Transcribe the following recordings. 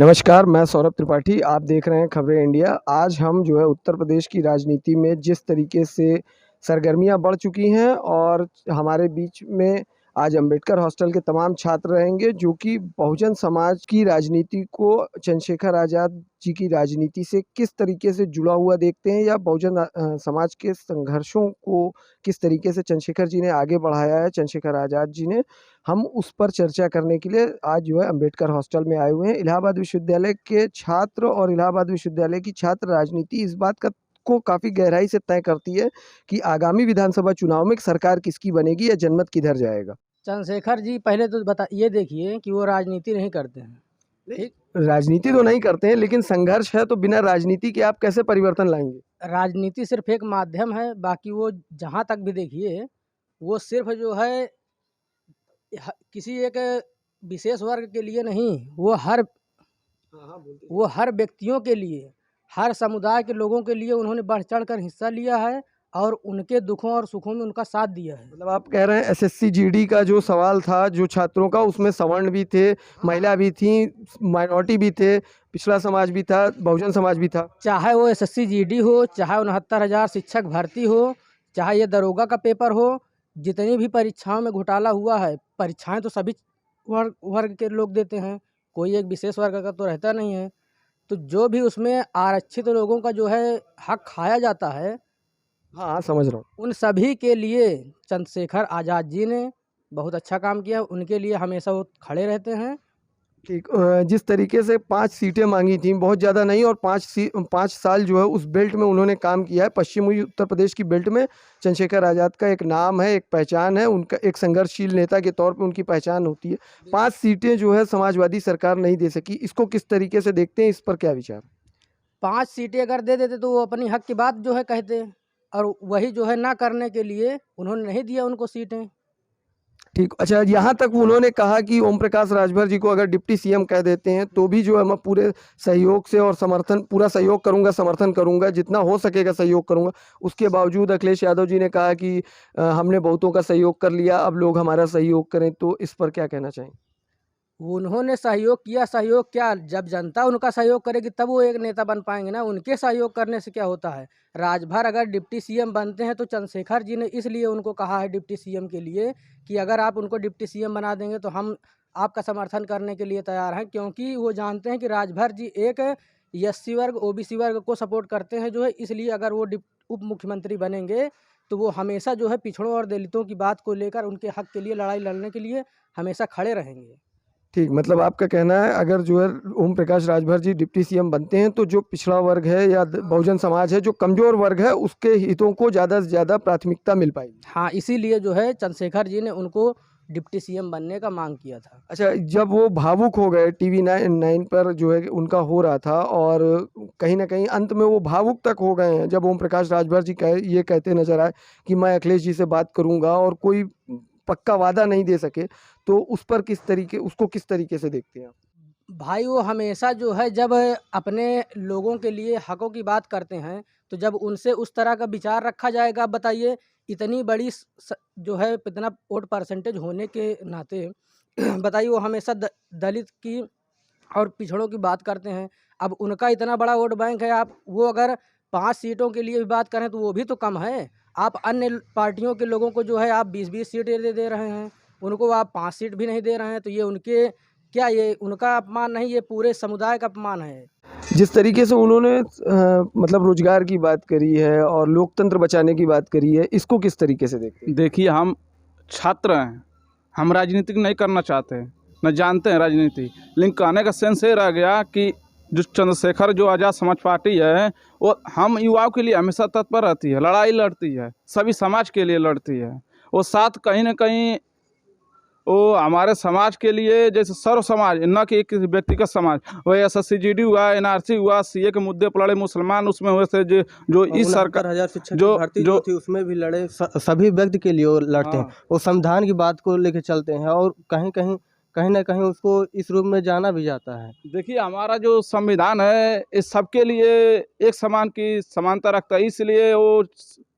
नमस्कार, मैं सौरभ त्रिपाठी, आप देख रहे हैं खबरें इंडिया। आज हम जो है उत्तर प्रदेश की राजनीति में जिस तरीके से सरगर्मियाँ बढ़ चुकी हैं और हमारे बीच में आज अंबेडकर हॉस्टल के तमाम छात्र रहेंगे जो कि बहुजन समाज की राजनीति को चंद्रशेखर आज़ाद जी की राजनीति से किस तरीके से जुड़ा हुआ देखते हैं या बहुजन समाज के संघर्षों को किस तरीके से चंद्रशेखर जी ने आगे बढ़ाया है, चंद्रशेखर आज़ाद जी ने। हम उस पर चर्चा करने के लिए आज जो है अंबेडकर हॉस्टल में आए हुए हैं। इलाहाबाद विश्वविद्यालय के छात्र और इलाहाबाद विश्वविद्यालय की छात्र राजनीति इस बात को काफ़ी गहराई से तय करती है कि आगामी विधानसभा चुनाव में सरकार किसकी बनेगी या जनमत किधर जाएगा। चंद्रशेखर जी पहले तो ये देखिए कि वो राजनीति नहीं करते हैं। ठीक, राजनीति तो नहीं करते हैं, लेकिन संघर्ष है तो बिना राजनीति के आप कैसे परिवर्तन लाएंगे? राजनीति सिर्फ एक माध्यम है, बाकी वो जहाँ तक भी देखिए वो सिर्फ जो है किसी एक विशेष वर्ग के लिए नहीं, वो हर व्यक्तियों के लिए, हर समुदाय के लोगों के लिए उन्होंने बढ़ चढ़ कर हिस्सा लिया है और उनके दुखों और सुखों में उनका साथ दिया है। मतलब आप कह रहे हैं एसएससी जीडी का जो सवाल था जो छात्रों का, उसमें सवर्ण भी थे, महिला भी थी, माइनॉरिटी भी थे, पिछड़ा समाज भी था, बहुजन समाज भी था। चाहे वो एसएससी जीडी हो, चाहे 69,000 शिक्षक भर्ती हो, चाहे ये दरोगा का पेपर हो, जितनी भी परीक्षाओं में घोटाला हुआ है, परीक्षाएं तो सभी वर्ग के लोग देते हैं, कोई एक विशेष वर्ग का तो रहता नहीं है। तो जो भी उसमें आरक्षित लोगों का जो है हक खाया जाता है, हाँ, समझ रहा हूँ। उन सभी के लिए चंद्रशेखर आज़ाद जी ने बहुत अच्छा काम किया, उनके लिए हमेशा वो खड़े रहते हैं। ठीक, जिस तरीके से 5 सीटें मांगी थी, बहुत ज़्यादा नहीं, और 5 साल जो है उस बेल्ट में उन्होंने काम किया है। पश्चिमी उत्तर प्रदेश की बेल्ट में चंद्रशेखर आज़ाद का एक नाम है, एक पहचान है, उनका एक संघर्षशील नेता के तौर पे उनकी पहचान होती है। 5 सीटें जो है समाजवादी सरकार नहीं दे सकी, इसको किस तरीके से देखते हैं, इस पर क्या विचार? 5 सीटें अगर दे देते तो वो अपनी हक की बात जो है कहते, और वही जो है ना करने के लिए उन्होंने नहीं दिया उनको सीटें। ठीक, अच्छा, यहाँ तक उन्होंने कहा कि ओम प्रकाश राजभर जी को अगर डिप्टी सीएम कह देते हैं तो भी जो है मैं पूरे सहयोग से और पूरा सहयोग करूंगा, समर्थन करूंगा, जितना हो सकेगा सहयोग करूंगा। उसके बावजूद अखिलेश यादव जी ने कहा कि हमने बहुतों का सहयोग कर लिया, अब लोग हमारा सहयोग करें, तो इस पर क्या कहना चाहेंगे? उन्होंने सहयोग किया, सहयोग क्या, जब जनता उनका सहयोग करेगी तब वो एक नेता बन पाएंगे ना। उनके सहयोग करने से क्या होता है? राजभर अगर डिप्टी सीएम बनते हैं तो चंद्रशेखर जी ने इसलिए उनको कहा है डिप्टी सीएम के लिए कि अगर आप उनको डिप्टी सीएम बना देंगे तो हम आपका समर्थन करने के लिए तैयार हैं, क्योंकि वो जानते हैं कि राजभर जी एक एससी वर्ग ओबीसी वर्ग को सपोर्ट करते हैं जो है, इसलिए अगर वो उप मुख्यमंत्री बनेंगे तो वो हमेशा जो है पिछड़ों और दलितों की बात को लेकर उनके हक के लिए लड़ाई लड़ने के लिए हमेशा खड़े रहेंगे। ठीक, मतलब आपका कहना है अगर जो है ओम प्रकाश राजभर जी डिप्टी सीएम बनते हैं तो जो पिछड़ा वर्ग है या बहुजन समाज है, जो कमजोर वर्ग है, उसके हितों को ज़्यादा से ज़्यादा प्राथमिकता मिल पाएगी। हाँ, इसीलिए जो है चंद्रशेखर जी ने उनको डिप्टी सीएम बनने का मांग किया था। अच्छा, जब वो भावुक हो गए, टीवी 9 पर जो है उनका हो रहा था और कहीं न कहीं अंत में वो भावुक तक हो गए हैं, जब ओम प्रकाश राजभर जी ये कहते नज़र आए कि मैं अखिलेश जी से बात करूँगा, और कोई पक्का वादा नहीं दे सके, तो उसको किस तरीके से देखते हैं आप? भाई वो हमेशा जो है जब अपने लोगों के लिए हकों की बात करते हैं, तो जब उनसे उस तरह का विचार रखा जाएगा, आप बताइए इतनी बड़ी जो है इतना वोट परसेंटेज होने के नाते बताइए वो हमेशा दलित की और पिछड़ों की बात करते हैं। अब उनका इतना बड़ा वोट बैंक है, आप वो अगर 5 सीटों के लिए भी बात करें तो वो भी तो कम है। आप अन्य पार्टियों के लोगों को जो है आप 20-20 सीटें दे रहे हैं, उनको आप 5 सीट भी नहीं दे रहे हैं, तो ये उनके क्या, ये उनका अपमान नहीं, ये पूरे समुदाय का अपमान है। जिस तरीके से उन्होंने मतलब रोजगार की बात करी है और लोकतंत्र बचाने की बात करी है, इसको किस तरीके से देखते हैं? देखिए, हम छात्र हैं, हम राजनीति नहीं करना चाहते हैं, न जानते हैं राजनीति, लेकिन कहने का सेंस ये रह गया कि जो चंद्रशेखर जो आज़ाद समाज पार्टी है, वो हम युवाओं के लिए हमेशा तत्पर रहती है, लड़ाई लड़ती है, सभी समाज के लिए लड़ती है। वो साथ कहीं ना कहीं वो हमारे समाज के लिए, जैसे सर्व समाज, न कि एक व्यक्तिगत समाज, वही एसएससी जीडी हुआ, एनआरसी हुआ, सीए के मुद्दे पर लड़े मुसलमान, उसमें हुए थे जो इस सरकार 69,000 शिक्षक की भर्ती जो थी उसमें भी लड़े, सभी व्यक्ति के लिए वो लड़ते हैं। वो संविधान की बात को लेकर चलते हैं और कहीं ना कहीं उसको इस रूप में जाना भी जाता है। देखिए, हमारा जो संविधान है इस सबके लिए एक समान की समानता रखता है, इसलिए वो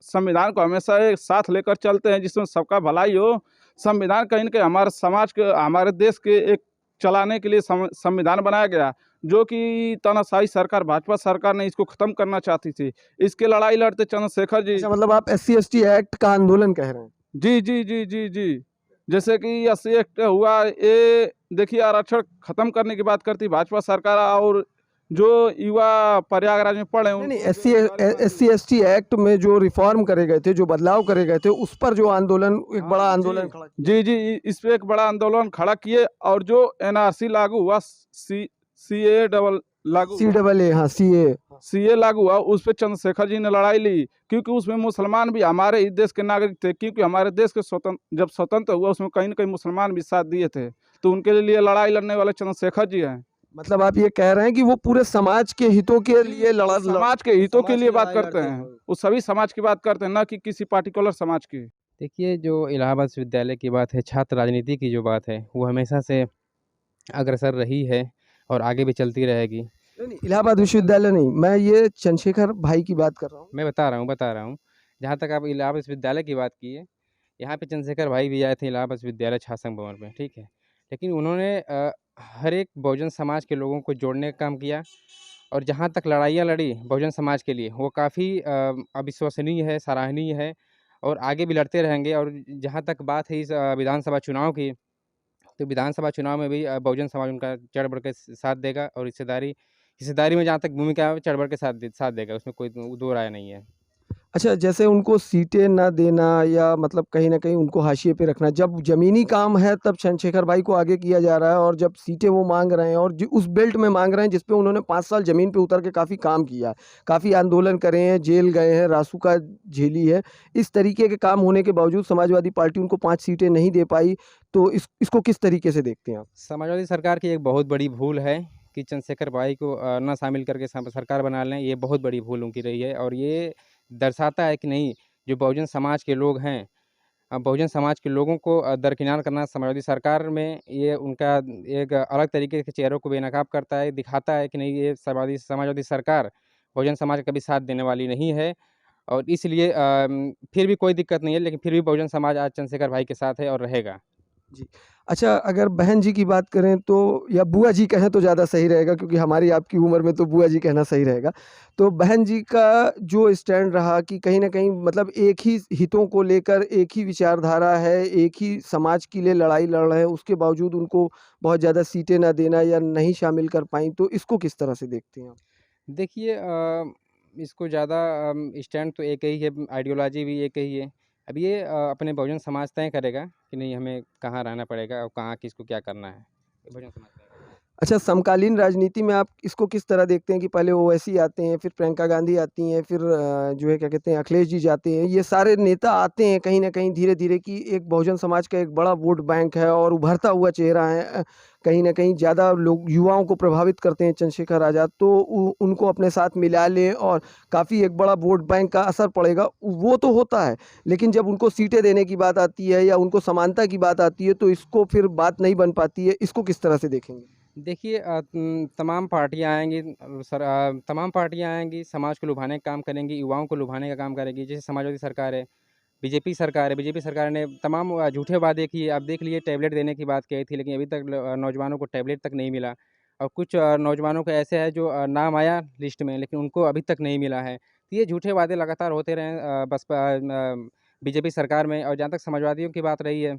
संविधान को हमेशा एक साथ लेकर चलते हैं जिसमें सबका भलाई हो। संविधान कहीं ना कहीं हमारे समाज के, हमारे देश के एक चलाने के लिए संविधान बनाया गया, जो कि तानाशाही सरकार भाजपा सरकार ने इसको ख़त्म करना चाहती थी। इसके लड़ाई लड़ते चंद्रशेखर जी। अच्छा, मतलब आप SC/ST एक्ट का आंदोलन कह रहे हैं? जी जी जी जी जी। जैसे कि SC एक्ट हुआ, ये देखिए आरक्षण ख़त्म करने की बात करती भाजपा सरकार, और जो युवा प्रयागराज में पढ़े नहीं, उनको SC/ST एक्ट में जो रिफॉर्म करे गए थे, जो बदलाव करे गए थे, उस पर जो आंदोलन, एक हाँ, बड़ा जी आंदोलन खड़ा किया। जी जी, इस पे एक बड़ा आंदोलन खड़ा किए, और जो NRC लागू हुआ, CA लागू हुआ, CAA, हाँ, CA लागू हुआ, उस पे चंद्रशेखर जी ने लड़ाई ली, क्योंकि उसमें मुसलमान भी हमारे ही देश के नागरिक थे, क्योंकि हमारे देश के जब स्वतंत्र हुआ उसमें कहीं न कहीं मुसलमान भी साथ दिए थे, तो उनके लिए लड़ाई लड़ने वाले चंद्रशेखर जी हैं। मतलब आप ये कह रहे हैं कि वो पूरे समाज के हितों के लिए समाज के हितों के समाज लिए की बात लड़ाई करते लड़ते हैं, थे। वो सभी समाज की बात करते हैं, ना कि किसी पार्टिकुलर समाज की। देखिए, जो इलाहाबाद विश्वविद्यालय की बात है, छात्र राजनीति की जो बात है, वो हमेशा से अग्रसर रही है और आगे भी चलती रहेगी। नहीं, इलाहाबाद विश्वविद्यालय नहीं, मैं ये चंद्रशेखर भाई की बात कर रहा हूँ। मैं बता रहा हूँ। जहाँ तक आप इलाहाबाद विश्वविद्यालय की बात की है, यहाँ पे चंद्रशेखर भाई भी आए थे इलाहाबाद विश्वविद्यालय छात्र भवन में, ठीक है। लेकिन उन्होंने हर एक बहुजन समाज के लोगों को जोड़ने का काम किया, और जहाँ तक लड़ाइयाँ लड़ी बहुजन समाज के लिए, वो काफ़ी अविश्वसनीय है, सराहनीय है, और आगे भी लड़ते रहेंगे। और जहाँ तक बात है इस विधानसभा चुनाव की, तो विधानसभा चुनाव में भी बहुजन समाज उनका चढ़ बढ़ के साथ देगा, और हिस्सेदारी में जहाँ तक भूमिका है, चढ़ बढ़ के साथ देगा, उसमें कोई दो राय नहीं है। अच्छा, जैसे उनको सीटें ना देना या मतलब कहीं न कहीं उनको हाशिए पे रखना, जब ज़मीनी काम है तब चंद्रशेखर भाई को आगे किया जा रहा है, और जब सीटें वो माँग रहे हैं और उस बेल्ट में माँग रहे हैं जिस पे उन्होंने 5 साल ज़मीन पे उतर के काफ़ी काम किया है, काफ़ी आंदोलन करे हैं, जेल गए हैं, रासुका झेली है। इस तरीके के काम होने के बावजूद समाजवादी पार्टी उनको 5 सीटें नहीं दे पाई, तो इसको किस तरीके से देखते हैं आप? समाजवादी सरकार की एक बहुत बड़ी भूल है कि चंद्रशेखर भाई को ना शामिल करके सरकार बना लें, ये बहुत बड़ी भूल उनकी रही है, और ये दर्शाता है कि नहीं, जो बहुजन समाज के लोग हैं, बहुजन समाज के लोगों को दरकिनार करना समाजवादी सरकार में, ये उनका एक अलग तरीके के चेहरों को बेनकाब करता है, दिखाता है कि नहीं, ये समाजवादी सरकार बहुजन समाज का कभी साथ देने वाली नहीं है। और इसलिए फिर भी कोई दिक्कत नहीं है, लेकिन फिर भी बहुजन समाज आज चंद्रशेखर भाई के साथ है और रहेगा। जी। अच्छा, अगर बहन जी की बात करें तो, या बुआ जी कहें तो ज़्यादा सही रहेगा, क्योंकि हमारी आपकी उम्र में तो बुआ जी कहना सही रहेगा। तो बहन जी का जो स्टैंड रहा कि कहीं न कहीं मतलब एक ही हितों को लेकर, एक ही विचारधारा है, एक ही समाज के लिए लड़ाई लड़ रहे हैं, उसके बावजूद उनको बहुत ज़्यादा सीटें ना देना या नहीं शामिल कर पाईं, तो इसको किस तरह से देखते हैं आप? देखिए, इसको ज़्यादा स्टैंड तो एक ही है, आइडियोलॉजी भी एक ही है। अब ये अपने बहुजन समाज तय करेगा कि नहीं, हमें कहाँ रहना पड़ेगा और कहाँ किसको क्या करना है। ये बहुजन समाज तय करेगा। अच्छा, समकालीन राजनीति में आप इसको किस तरह देखते हैं कि पहले ओवैसी आते हैं, फिर प्रियंका गांधी आती हैं, फिर जो है क्या कहते हैं अखिलेश जी जाते हैं, ये सारे नेता आते हैं कहीं न कहीं धीरे-धीरे कि एक बहुजन समाज का एक बड़ा वोट बैंक है और उभरता हुआ चेहरा है, कहीं न कहीं ज़्यादा लोग युवाओं को प्रभावित करते हैं चंद्रशेखर आज़ाद, तो उनको अपने साथ मिला लें और काफ़ी एक बड़ा वोट बैंक का असर पड़ेगा, वो तो होता है। लेकिन जब उनको सीटें देने की बात आती है या उनको समानता की बात आती है, तो इसको फिर बात नहीं बन पाती है, इसको किस तरह से देखेंगे? देखिए, तमाम पार्टियाँ आएँगी, तमाम पार्टियाँ आएँगी, समाज को लुभाने का काम करेंगी, युवाओं को लुभाने का काम करेंगी। जैसे समाजवादी सरकार है, बीजेपी सरकार ने तमाम झूठे वादे किए। आप देख लीजिए, टैबलेट देने की बात कही थी, लेकिन अभी तक नौजवानों को टैबलेट तक नहीं मिला, और कुछ नौजवानों को ऐसे है जो नाम आया लिस्ट में, लेकिन उनको अभी तक नहीं मिला है। तो ये झूठे वादे लगातार होते रहे बीजेपी सरकार में। और जहाँ तक समाजवादियों की बात रही है,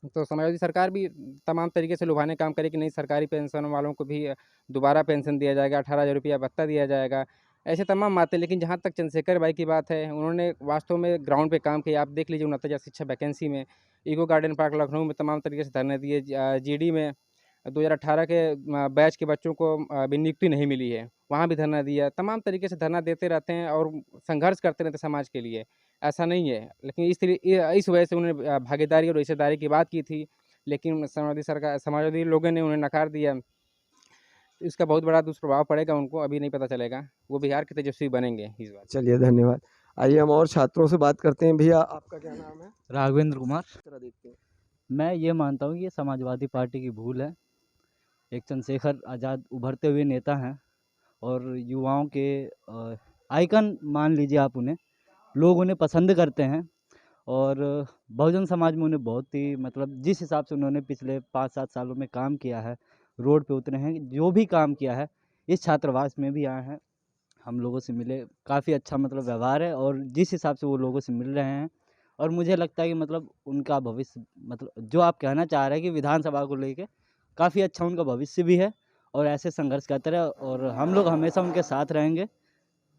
तो समाजवादी सरकार भी तमाम तरीके से लुभाने का काम करे कि नहीं, सरकारी पेंशन वालों को भी दोबारा पेंशन दिया जाएगा, 18,000 रुपया भत्ता दिया जाएगा, ऐसे तमाम बातें। लेकिन जहाँ तक चंद्रशेखर भाई की बात है, उन्होंने वास्तव में ग्राउंड पे काम किया। आप देख लीजिए, उनहत्तर शिक्षा वैकेंसी में, इको गार्डन पार्क लखनऊ में तमाम तरीके से धरने दिए। जीडी में 2018 के बैच के बच्चों को अभी नियुक्ति नहीं मिली है, वहाँ भी धरना दिया। तमाम तरीके से धरना देते रहते हैं और संघर्ष करते रहते हैं समाज के लिए, ऐसा नहीं है। लेकिन इस वजह से उन्होंने भागीदारी और हिस्सेदारी की बात की थी, लेकिन समाजवादी लोगों ने उन्हें नकार दिया। इसका बहुत बड़ा दुष्प्रभाव पड़ेगा उनको, अभी नहीं पता चलेगा। वो बिहार के तेजस्वी बनेंगे इस बार। चलिए, धन्यवाद। आइए हम और छात्रों से बात करते हैं। भैया, आपका क्या नाम है? राघवेंद्र कुमार। किस तरह देखते हैं? मैं ये मानता हूँ कि ये समाजवादी पार्टी की भूल है। एक चंद्रशेखर आज़ाद उभरते हुए नेता हैं और युवाओं के आइकन मान लीजिए आप उन्हें, लोग उन्हें पसंद करते हैं। और बहुजन समाज में उन्हें बहुत ही मतलब जिस हिसाब से उन्होंने पिछले 5-7 सालों में काम किया है, रोड पे उतरे हैं, जो भी काम किया है इस छात्रावास में भी आए हैं, हम लोगों से मिले, काफ़ी अच्छा मतलब व्यवहार है और जिस हिसाब से वो लोगों से मिल रहे हैं और मुझे लगता है कि मतलब उनका भविष्य, मतलब जो आप कहना चाह रहे हैं कि विधानसभा को लेके काफ़ी अच्छा उनका भविष्य भी है और ऐसे संघर्ष करते रहे और हम लोग हमेशा उनके साथ रहेंगे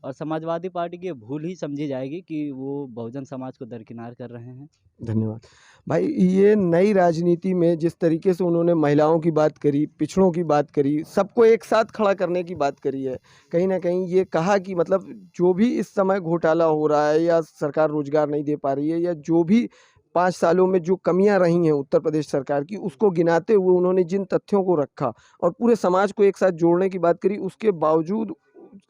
और समाजवादी पार्टी की ये भूल ही समझी जाएगी कि वो बहुजन समाज को दरकिनार कर रहे हैं। धन्यवाद। भाई, ये नई राजनीति में जिस तरीके से उन्होंने महिलाओं की बात करी, पिछड़ों की बात करी, सबको एक साथ खड़ा करने की बात करी है। कहीं न कहीं ये कहा कि मतलब जो भी इस समय घोटाला हो रहा है या सरकार रोज़गार नहीं दे पा रही है या जो भी 5 सालों में जो कमियाँ रही हैं उत्तर प्रदेश सरकार की, उसको गिनाते हुए उन्होंने जिन तथ्यों को रखा और पूरे समाज को एक साथ जोड़ने की बात करी, उसके बावजूद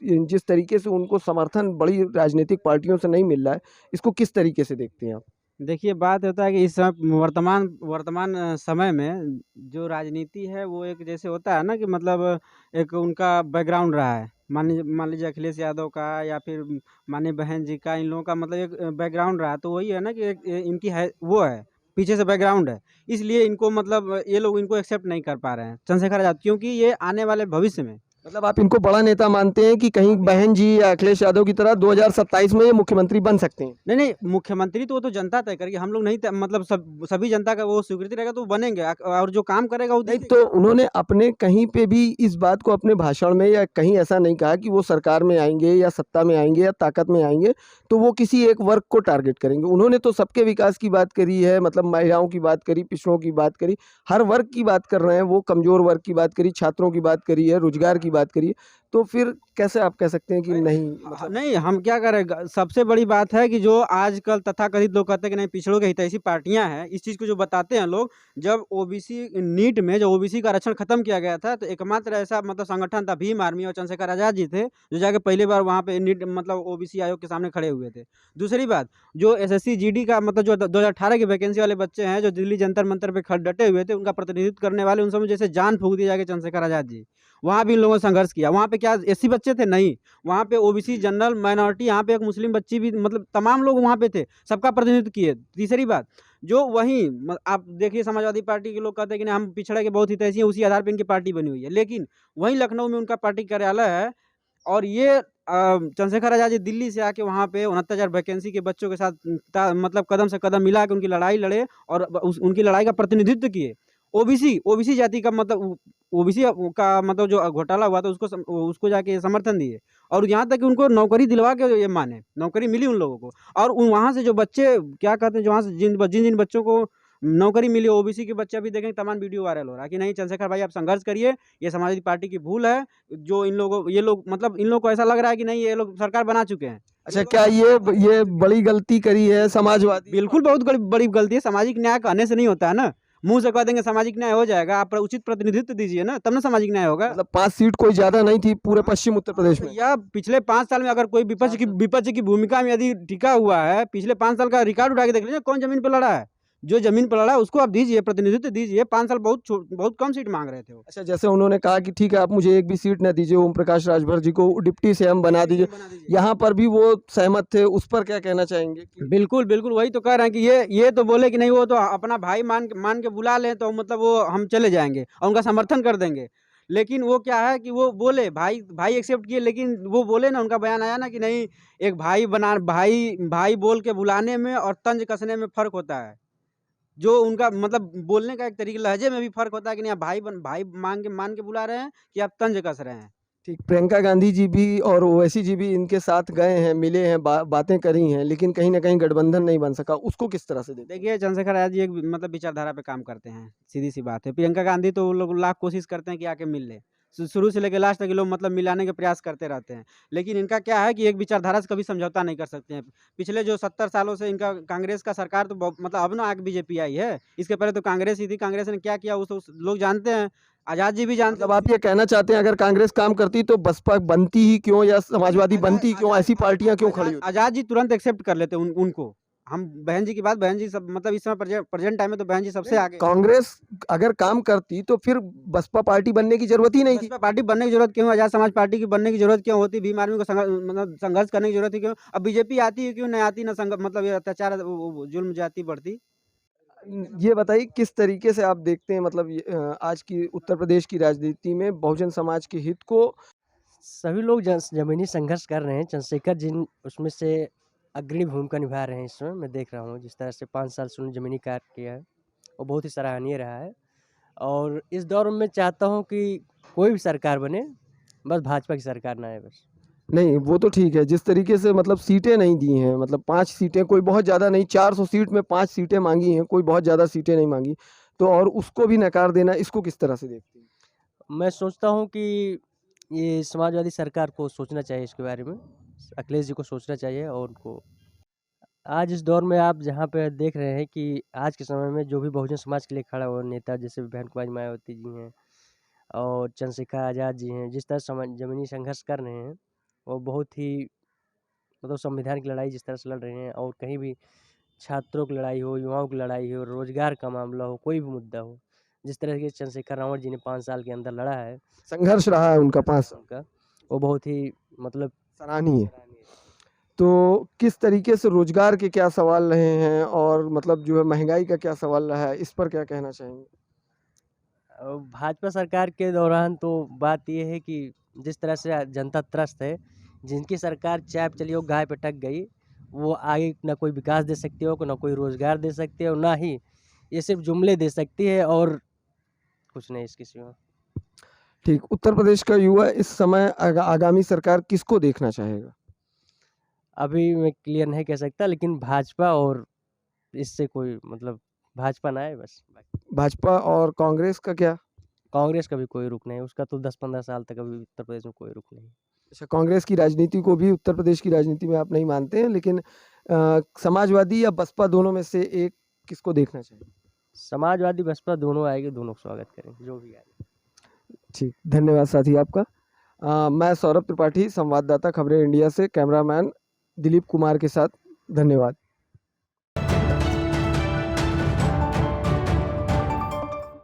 जिस तरीके से उनको समर्थन बड़ी राजनीतिक पार्टियों से नहीं मिल रहा है, इसको किस तरीके से देखते हैं आप? देखिए, बात होता है कि इस समय वर्तमान वर्तमान समय में जो राजनीति है वो एक जैसे होता है ना कि मतलब एक उनका बैकग्राउंड रहा है। मान लीजिए अखिलेश यादव का या फिर माननीय बहन जी का, इन लोगों का मतलब एक बैकग्राउंड रहा। तो वही है ना कि एक इनकी है वो है, पीछे से बैकग्राउंड है। इसलिए इनको मतलब ये लोग इनको एक्सेप्ट नहीं कर पा रहे हैं, चंद्रशेखर आज़ाद, क्योंकि ये आने वाले भविष्य में मतलब आप इनको बड़ा नेता मानते हैं कि कहीं बहन जी या अखिलेश यादव की तरह 2027 में ये मुख्यमंत्री बन सकते हैं? नहीं, नहीं, मुख्यमंत्री तो वो तो जनता तय करेगी, हम लोग नहीं मतलब सभी जनता का वो स्वीकृति रहेगा तो वो बनेंगे और जो काम करेगा वो नहीं, दिखेगा। तो उन्होंने अपने कहीं पे भी इस बात को अपने भाषण में या कहीं ऐसा नहीं कहा कि वो सरकार में आएँगे या सत्ता में आएँगे या ताकत में आएँगे, तो वो किसी एक वर्ग को टारगेट करेंगे। उन्होंने तो सबके विकास की बात करी है, मतलब महिलाओं की बात करी, पिछड़ों की बात करी, हर वर्ग की बात कर रहे हैं वो, कमज़ोर वर्ग की बात करी, छात्रों की बात करी है, रोज़गार की बात करी है। तो फिर कैसे आप कह सकते हैं कि नहीं, मतलब नहीं, हम क्या करें, सबसे बड़ी बात है कि जो आजकल तथाकथित लोग कहते हैं कि नहीं पिछड़ों के हितैषी पार्टियां हैं, इस चीज़ को जो बताते हैं लोग, जब ओबीसी नीट में जब ओबीसी का आरक्षण खत्म किया गया था तो एकमात्र ऐसा मतलब संगठन था, भीम आर्मी और चंद्रशेखर आज़ाद जी थे जो जाके पहली बार वहाँ पे नीट मतलब ओबीसी आयोग के सामने खड़े हुए थे। दूसरी बात, जो एसएससी जीडी का मतलब जो 2018 की वैकेंसी वाले बच्चे हैं जो दिल्ली जंतर मंतर पे डटे हुए थे, उनका प्रतिनिधित्व करने वाले, उन समय जैसे जान फूंक दी जाके चंद्रशेखर आज़ाद जी, वहाँ भी इन लोगों ने संघर्ष किया। वहाँ पे क्या एससी बच्चे थे? नहीं, वहाँ पे ओबीसी, जनरल, माइनॉरिटी, यहाँ पे एक मुस्लिम बच्ची भी, मतलब तमाम लोग वहाँ पे थे, सबका प्रतिनिधित्व किए। तीसरी बात, जो वहीं आप देखिए समाजवादी पार्टी के लोग कहते हैं कि नहीं हम पिछड़े के बहुत हितैषी हैं, उसी आधार पर इनकी पार्टी बनी हुई है। लेकिन वहीं लखनऊ में उनका पार्टी कार्यालय है और ये चंद्रशेखर आज़ाद जी दिल्ली से आके वहाँ पे 69,000 वैकेंसी के बच्चों के साथ मतलब कदम से कदम मिला के उनकी लड़ाई लड़े और उनकी लड़ाई का प्रतिनिधित्व किए। ओबीसी जाति का मतलब ओबीसी का मतलब जो घोटाला हुआ था उसको जाके समर्थन दिए और यहाँ तक कि उनको नौकरी दिलवा के ये माने, नौकरी मिली उन लोगों को। और वहाँ से जो बच्चे क्या कहते हैं, जो वहाँ से जिन बच्चों को नौकरी मिली, ओबीसी के बच्चे अभी देखेंगे, तमाम वीडियो वायरल हो रहा है कि नहीं चंद्रशेखर भाई आप संघर्ष करिए, ये समाजवादी पार्टी की भूल है। जो ये लोग मतलब इन लोग को ऐसा लग रहा है कि नहीं ये लोग सरकार बना चुके हैं। अच्छा, क्या ये बड़ी गलती करी है समाजवादी? बिल्कुल बहुत बड़ी गलती है। सामाजिक न्याय कहने से नहीं होता है ना, मुंह से कह देंगे सामाजिक न्याय हो जाएगा, आप उचित प्रतिनिधित्व दीजिए ना, तब ना सामाजिक न्याय होगा। मतलब 5 सीट कोई ज़्यादा नहीं थी पूरे पश्चिम उत्तर प्रदेश में? या पिछले 5 साल में अगर कोई विपक्ष की भूमिका में यदि टिका हुआ है, पिछले 5 साल का रिकॉर्ड उठा के देख लीजिए, कौन जमीन पे लड़ा है। जो जमीन पर लड़ा है उसको आप दीजिए, प्रतिनिधित्व दीजिए। 5 साल बहुत कम सीट मांग रहे थे वो। अच्छा, जैसे उन्होंने कहा कि ठीक है आप मुझे एक भी सीट न दीजिए, ओम प्रकाश राजभर जी को डिप्टी सीएम बना दीजिए, यहाँ पर भी वो सहमत थे, उस पर क्या कहना चाहेंगे? बिल्कुल, बिल्कुल वही तो कह रहे हैं कि ये तो बोले कि नहीं वो तो अपना भाई मान के बुला लें तो मतलब वो हम चले जाएँगे और उनका समर्थन कर देंगे। लेकिन वो क्या है कि वो बोले भाई एक्सेप्ट किए, लेकिन वो बोले ना, उनका बयान आया ना कि नहीं एक भाई बोल के बुलाने में और तंज कसने में फ़र्क होता है। जो उनका मतलब बोलने का एक तरीका, लहजे में भी फ़र्क होता है कि नहीं आप भाई मान के बुला रहे हैं कि आप तंज कस रहे हैं। ठीक, प्रियंका गांधी जी भी और ओवैसी जी भी इनके साथ गए हैं, मिले हैं, बातें करी हैं, लेकिन कहीं न कहीं गठबंधन नहीं बन सका, उसको किस तरह से देखते हैं? देखिए चंद्रशेखर आज़ाद जी एक मतलब विचारधारा पे काम करते हैं, सीधी-सी बात है। प्रियंका गांधी तो वो लोग लाख कोशिश करते हैं कि आके मिल लें। शुरू से लेके लास्ट तक ये लोग मतलब मिलाने के प्रयास करते रहते हैं। लेकिन इनका क्या है कि एक विचारधारा से कभी समझौता नहीं कर सकते हैं। पिछले जो 70 सालों से इनका कांग्रेस का सरकार तो मतलब अब ना आके बीजेपी आई है। इसके पहले तो कांग्रेस ही थी। कांग्रेस ने क्या किया उस लोग जानते हैं, आज़ाद जी भी जानते मतलब आप ये कहना चाहते हैं अगर कांग्रेस काम करती तो बसपा बनती ही क्यों या समाजवादी बनती क्यों, ऐसी पार्टियां क्यों खड़ी होती? आज़ाद जी तुरंत एक्सेप्ट कर लेते उनको। हम बहन जी की बात, बहन जी सब मतलब इस समय प्रेजेंट टाइम में तो बहन जी सबसे आगे। कांग्रेस अगर काम करती तो फिर बसपा पार्टी बनने की जरूरत ही नहीं थी। बसपा पार्टी बनने की जरूरत क्यों, आज़ाद समाज पार्टी की बनने की जरूरत क्यों होती, भीम आर्मी को मतलब संघर्ष करने की जरूरत है क्यों? अब बीजेपी आती है क्यों नहीं आती ना मतलब ये अत्याचार जुल्म जाति बढ़ती। ये बताइए किस तरीके से आप देखते हैं मतलब आज की उत्तर प्रदेश की राजनीति में बहुजन समाज के हित को? सभी लोग ज़मीनी संघर्ष कर रहे हैं। चंद्रशेखर जी उसमें से अग्रणी भूमिका निभा रहे हैं इस समय। मैं देख रहा हूँ जिस तरह से 5 साल से उन्होंने ज़मीनी कार्य किया है, वो बहुत ही सराहनीय रहा है। और इस दौर में मैं चाहता हूँ कि कोई भी सरकार बने, बस भाजपा की सरकार ना आए बस। नहीं, वो तो ठीक है। जिस तरीके से मतलब सीटें नहीं दी हैं, मतलब 5 सीटें, कोई बहुत ज़्यादा नहीं, 400 सीट में 5 सीटें माँगी हैं, कोई बहुत ज़्यादा सीटें नहीं माँगी। तो और उसको भी नकार देना, इसको किस तरह से देखती हैं? मैं सोचता हूँ कि ये समाजवादी सरकार को सोचना चाहिए इसके बारे में। अखिलेश जी को सोचना चाहिए और उनको आज इस दौर में आप जहाँ पे देख रहे हैं कि आज के समय में जो भी बहुजन समाज के लिए खड़ा हुआ नेता जैसे बहन कुमारी मायावती जी हैं और चंद्रशेखर आज़ाद जी हैं, जिस तरह ज़मीनी संघर्ष कर रहे हैं, वो बहुत ही मतलब संविधान की लड़ाई जिस तरह से लड़ रहे हैं और कहीं भी छात्रों की लड़ाई हो, युवाओं की लड़ाई हो, रोजगार का मामला हो, कोई भी मुद्दा हो, जिस तरह के चंद्रशेखर रावण जी ने 5 साल के अंदर लड़ा है, संघर्ष रहा है उनका 5 साल, उनका वो बहुत ही मतलब सराहनीय है। तो किस तरीके से रोज़गार के क्या सवाल रहे हैं और मतलब जो है महँगाई का क्या सवाल रहा है, इस पर क्या कहना चाहेंगे? भाजपा सरकार के दौरान तो बात ये है कि जिस तरह से जनता त्रस्त है, जिनकी सरकार चाप चली हो गाय पे टक गई, वो आगे ना कोई विकास दे सकती हो, ना कोई रोजगार दे सकती है और ना ही ये सिर्फ जुमले दे सकती है और कुछ नहीं इसके सिवा। ठीक, उत्तर प्रदेश का युवा इस समय आगामी सरकार किसको देखना चाहेगा? अभी मैं क्लियर नहीं कह सकता लेकिन भाजपा और इससे कोई मतलब भाजपा ना आए बस। भाजपा और कांग्रेस का क्या? कांग्रेस का भी कोई रुख नहीं, उसका तो 10-15 साल तक अभी उत्तर प्रदेश में कोई रुख नहीं। अच्छा, कांग्रेस की राजनीति को भी उत्तर प्रदेश की राजनीति में आप नहीं मानते हैं, लेकिन समाजवादी या बसपा दोनों में से एक किसको देखना चाहिए? समाजवादी बसपा दोनों आएगी, दोनों का स्वागत करेंगे, जो भी आए। ठीक, धन्यवाद साथी आपका। मैं सौरभ त्रिपाठी, संवाददाता खबरें इंडिया से, कैमरामैन दिलीप कुमार के साथ। धन्यवाद।